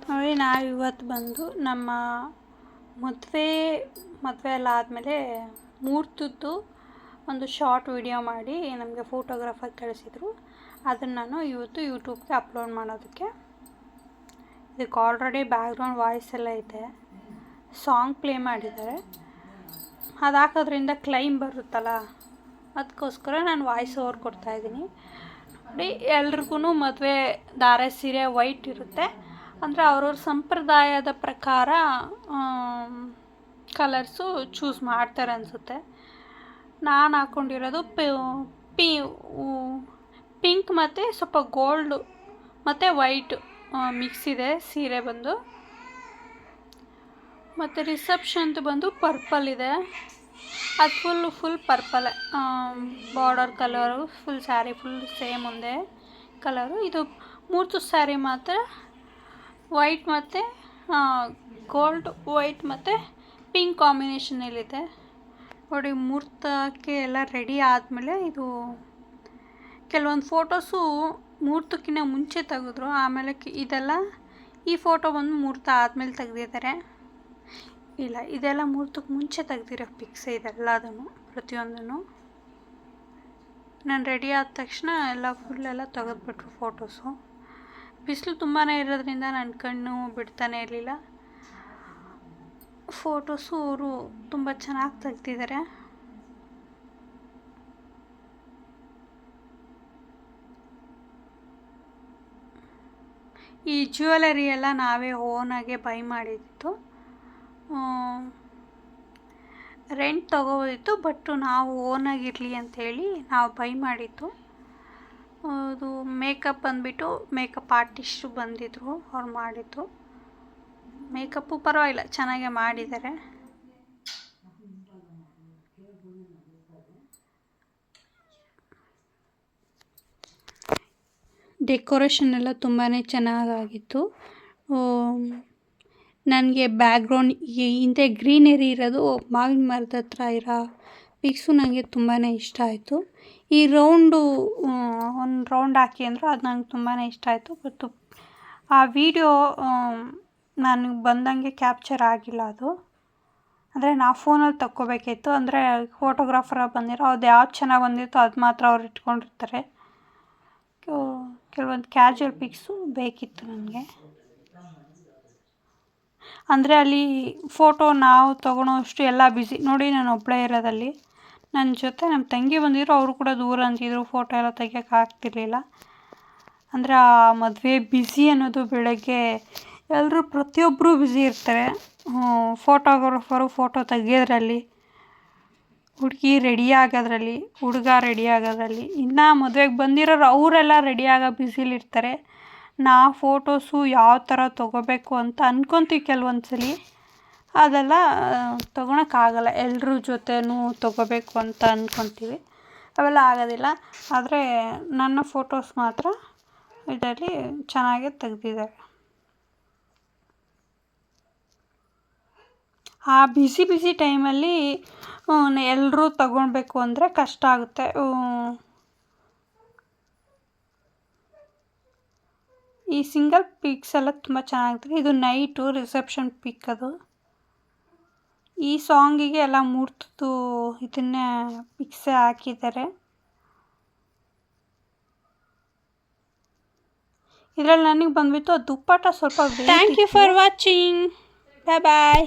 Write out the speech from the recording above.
ನೋಡಿ, ನಾವು ಇವತ್ತು ಬಂದು ನಮ್ಮ ಮದುವೆ ಎಲ್ಲ ಆದಮೇಲೆ ಮುಹೂರ್ತದ್ದು ಒಂದು ಶಾರ್ಟ್ ವಿಡಿಯೋ ಮಾಡಿ ನಮಗೆ ಫೋಟೋಗ್ರಾಫರ್ ಕಳಿಸಿದರು. ಅದನ್ನು ನಾನು ಇವತ್ತು ಯೂಟ್ಯೂಬ್ಗೆ ಅಪ್ಲೋಡ್ ಮಾಡೋದಕ್ಕೆ. ಇದಕ್ಕೆ ಆಲ್ರೆಡಿ ಬ್ಯಾಕ್ಗ್ರೌಂಡ್ ವಾಯ್ಸ್ ಎಲ್ಲ ಇದೆ, ಸಾಂಗ್ ಪ್ಲೇ ಮಾಡಿದ್ದಾರೆ. ಅದು ಹಾಕೋದ್ರಿಂದ ಕ್ಲೈಮ್ ಬರುತ್ತಲ್ಲ, ಅದಕ್ಕೋಸ್ಕರ ನಾನು ವಾಯ್ಸ್ ಓವರ್ ಕೊಡ್ತಾಯಿದ್ದೀನಿ. ನೋಡಿ, ಎಲ್ರಿಗೂ ಮದುವೆ ಧಾರೆ ಸೀರೆ ವೈಟ್ ಇರುತ್ತೆ, ಅಂದರೆ ಅವ್ರವ್ರ ಸಂಪ್ರದಾಯದ ಪ್ರಕಾರ ಕಲರ್ಸು ಚೂಸ್ ಮಾಡ್ತಾರೆ ಅನಿಸುತ್ತೆ. ನಾನು ಹಾಕ್ಕೊಂಡಿರೋದು ಪಿಂಕ್ ಮತ್ತು ಸ್ವಲ್ಪ ಗೋಲ್ಡು ಮತ್ತು ವೈಟ್ ಮಿಕ್ಸ್ ಇದೆ ಸೀರೆ ಬಂದು. ಮತ್ತು ರಿಸೆಪ್ಷನ್ದು ಬಂದು ಪರ್ಪಲ್ ಇದೆ, ಅದು full purple border colour, full sari full same ಒಂದೇ ಕಲರು. ಇದು ಮೂರ್ತು ಸ್ಯಾರಿ ಮಾತ್ರ ವೈಟ್ ಮತ್ತು ಗೋಲ್ಡ್ ವೈಟ್ ಮತ್ತು ಪಿಂಕ್ ಕಾಂಬಿನೇಷನಲ್ಲಿದೆ. ನೋಡಿ, ಮುಹೂರ್ತಕ್ಕೆ ಎಲ್ಲ ರೆಡಿ ಆದಮೇಲೆ ಇದು ಕೆಲವೊಂದು ಫೋಟೋಸು ಮುಹೂರ್ತಕ್ಕಿಂತ ಮುಂಚೆ ತೆಗೆದ್ರು, ಆಮೇಲೆ ಇದೆಲ್ಲ ಈ ಫೋಟೋ ಬಂದು ಮುಹೂರ್ತ ಆದಮೇಲೆ ತೆಗೆದಿದ್ದಾರೆ. ಇಲ್ಲ, ಇದೆಲ್ಲ ಮುಹೂರ್ತಕ್ಕೆ ಮುಂಚೆ ತೆಗ್ದಿರೋ ಪಿಕ್ಸ್ ಇದೆಲ್ಲದನ್ನು, ಪ್ರತಿಯೊಂದನ್ನು. ನಾನು ರೆಡಿ ಆದ ತಕ್ಷಣ ಎಲ್ಲ ಫುಲ್ಲೆಲ್ಲ ತೆಗೆದ್ಬಿಟ್ರು ಫೋಟೋಸು. ಬಿಸಿಲು ತುಂಬಾ ಇರೋದ್ರಿಂದ ನನ್ನ ಕಣ್ಣು ಬಿಡ್ತಾನೆ ಇರಲಿಲ್ಲ. ಫೋಟೋಸು ಅವರು ತುಂಬ ಚೆನ್ನಾಗಿ ತೆಗ್ದಿದ್ದಾರೆ. ಈ ಜ್ಯುವೆಲರಿ ಎಲ್ಲ ನಾವೇ ಓನಾಗೆ ಬೈ ಮಾಡಿದ್ದು. ರೆಂಟ್ ತೊಗೋಬೋದಿತ್ತು, ಬಟ್ ನಾವು ಓನಾಗಿರಲಿ ಅಂಥೇಳಿ ನಾವು ಬೈ ಮಾಡಿದ್ದು. ಅದು ಮೇಕಪ್ ಬಂದುಬಿಟ್ಟು ಮೇಕಪ್ ಆರ್ಟಿಸ್ಟು ಬಂದಿದ್ದರು, ಅವ್ರು ಮಾಡಿದ್ದು. ಮೇಕಪ್ಪು ಪರವಾಗಿಲ್ಲ, ಚೆನ್ನಾಗೇ ಮಾಡಿದ್ದಾರೆ. ಡೆಕೋರೇಷನ್ ಎಲ್ಲ ತುಂಬಾ ಚೆನ್ನಾಗಾಗಿತ್ತು. ನನಗೆ ಬ್ಯಾಕ್ಗ್ರೌಂಡ್ ಹಿಂದೆ ಗ್ರೀನರಿ ಇರೋದು, ಮಾವಿನ ಮರದ ಹತ್ರ ಇರೋ ಪಿಕ್ಸು ನನಗೆ ತುಂಬಾ ಇಷ್ಟ ಆಯಿತು. ಈ ಒಂದು ರೌಂಡ್ ಹಾಕಿ ಅಂದರು, ಅದು ನಂಗೆ ತುಂಬಾ ಇಷ್ಟ ಆಯಿತು. ಬಟ್ ಆ ವಿಡಿಯೋ ನನಗೆ ಬಂದಂಗೆ ಕ್ಯಾಪ್ಚರ್ ಆಗಿಲ್ಲ. ಅದು ಅಂದರೆ ನಾವು ಫೋನಲ್ಲಿ ತಕ್ಕೋಬೇಕಿತ್ತು, ಅಂದರೆ ಫೋಟೋಗ್ರಾಫರ್ ಬಂದಿರೋ ಅದು ಯಾವ್ದು ಚೆನ್ನಾಗಿ ಬಂದಿತ್ತು ಅದು ಮಾತ್ರ ಅವ್ರು ಇಟ್ಕೊಂಡಿರ್ತಾರೆ. ಕೆಲವೊಂದು ಕ್ಯಾಜುವಲ್ ಪಿಕ್ಸು ಬೇಕಿತ್ತು ನನಗೆ. ಅಂದರೆ ಅಲ್ಲಿ ಫೋಟೋ ನಾವು ತೊಗೊಳೋಷ್ಟು ಎಲ್ಲ ಬ್ಯುಸಿ. ನೋಡಿ, ನಾನು ಒಬ್ಬಳೇ ಇರೋದಲ್ಲಿ, ನನ್ನ ಜೊತೆ ನಮ್ಮ ತಂಗಿ ಬಂದಿದ್ರು, ಅವರು ಕೂಡ ದೂರ ಅಂತಿದ್ರು, ಫೋಟೋ ಎಲ್ಲ ತೆಗಿಯೋಕ್ಕಾಗ್ತಿರ್ಲಿಲ್ಲ. ಅಂದರೆ ಆ ಮದುವೆ ಬ್ಯುಸಿ ಅನ್ನೋದು ಬೆಳಗ್ಗೆ ಎಲ್ಲರೂ ಪ್ರತಿಯೊಬ್ಬರು ಬ್ಯುಸಿ ಇರ್ತಾರೆ. ಫೋಟೋಗ್ರಾಫರು ಫೋಟೋ ತೆಗಿಯೋದ್ರಲ್ಲಿ, ಹುಡುಗಿ ರೆಡಿ ಆಗೋದ್ರಲ್ಲಿ, ಹುಡುಗ ರೆಡಿ ಆಗೋದ್ರಲ್ಲಿ, ಇನ್ನು ಮದುವೆಗೆ ಬಂದಿರೋರು ಅವರೆಲ್ಲ ರೆಡಿ ಆಗೋ ಬ್ಯುಸಿಲಿರ್ತಾರೆ. ನಾವು ಫೋಟೋಸು ಯಾವ ಥರ ತೊಗೋಬೇಕು ಅಂತ ಅಂದ್ಕೊತೀವಿ ಕೆಲವೊಂದು ಸಲ, ಅದೆಲ್ಲ ತೊಗೊಳಕ್ಕಾಗಲ್ಲ. ಎಲ್ಲರ ಜೊತೆನೂ ತೊಗೋಬೇಕು ಅಂತ ಅಂದ್ಕೊತೀವಿ, ಅವೆಲ್ಲ ಆಗೋದಿಲ್ಲ. ಆದರೆ ನನ್ನ ಫೋಟೋಸ್ ಮಾತ್ರ ಇದರಲ್ಲಿ ಚೆನ್ನಾಗೇ ತೆಗ್ದಿದ್ದಾರೆ. ಆ ಬಿಸಿ ಟೈಮಲ್ಲಿ ಎಲ್ಲರೂ ತಗೊಳ್ಬೇಕು ಅಂದರೆ ಕಷ್ಟ ಆಗುತ್ತೆ. ಈ ಸಿಂಗಲ್ ಪಿಕ್ಸ್ ಎಲ್ಲ ತುಂಬ ಚೆನ್ನಾಗಿದೆ. ಇದು ನೈಟು ರಿಸೆಪ್ಷನ್ ಪಿಕ್. ಅದು ಈ ಸಾಂಗಿಗೆ ಎಲ್ಲ ಮುಹೂರ್ತದ್ದು ಇದನ್ನೇ ಪಿಕ್ಸೇ ಹಾಕಿದ್ದಾರೆ. ಇದರಲ್ಲಿ ನನಗೆ ಬಂದುಬಿಟ್ಟು ದುಪ್ಪಟ್ಟ ಸ್ವಲ್ಪ. Thank you for watching, bye bye.